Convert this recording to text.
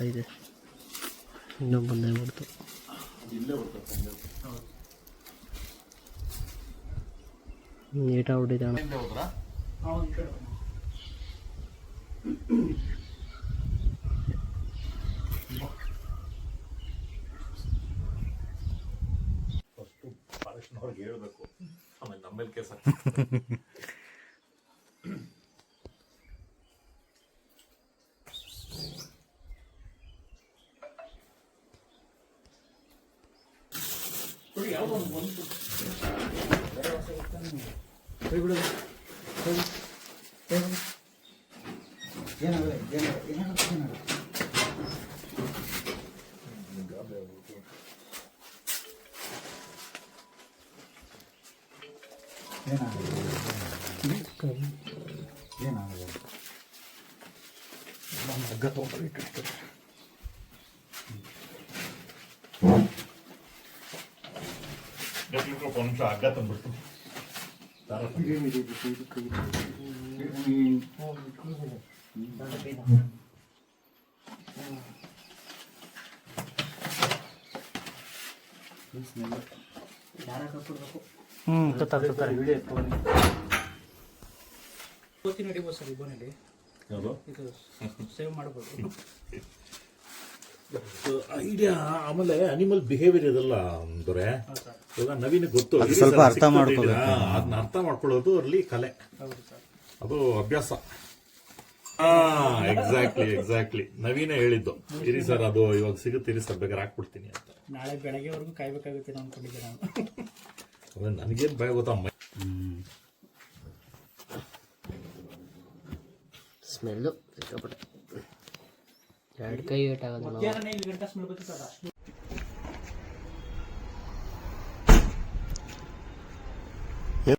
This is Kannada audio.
ಇದೆ ಇನ್ನೂ ಬಂದೇ ಬಿಡ್ತು. ನೀಟಾಗಿ ಹೊಡಿತಾಣ. ಅವ್ರಿಗೆ ಹೇಳ್ಬೇಕು, ಆಮೇಲೆ ನಮ್ಮೇಲೆ ಕೇಸ. ನಿಮಿಷ ಹಗ್ಗ ತಂದ್ಬಿಟ್ಟು ನಡಿಬೋದು ಸರ್. ಇಬ್ಬನಲ್ಲಿ ಇದು ಸೇವ್ ಮಾಡ್ಬೋದು ಐಡಿಯಾ. ಆಮೇಲೆ ಅನಿಮಲ್ ಬಿಹೇವಿಯರ್ ಇದೆಲ್ಲ ದೊರೆ ಇವಾಗ ನವೀನ ಗೊತ್ತು, ಸ್ವಲ್ಪ ಅರ್ಥ ಮಾಡ್ಕೊಳ್ಳೋದು, ಅದನ್ನ ಅರ್ಥ ಮಾಡ್ಕೊಳ್ಳೋದು ಅಲ್ಲಿ ಕಲೆ, ಅದು ಅಭ್ಯಾಸ. ಎಕ್ಸಾಕ್ಟ್ಲಿ ನವೀನ ಹೇಳಿದ್ದು, ಇರಿ ಸರ್ ಅದು ಇವಾಗ ಸಿಗುತ್ತೆ, ಇರಿ ಸರ್ ಬೇಕಾದ್ರೆ ಹಾಕ್ಬಿಡ್ತೀನಿ ಅಂತ. ನಾಳೆ ಬೆಳಗ್ಗೆವರೆಗೂ ಕಾಯ್ಬೇಕಾಗುತ್ತೆ ಅನ್ಕೊಂಡಿದ್ದೆ ನಾನು. ನನಗೇನು ಭಯ ಗೊತ್ತಾ, ಸ್ಮೆಲ್ಲು ಎರಡು ಕೈ ಏಟಾಗೋದು.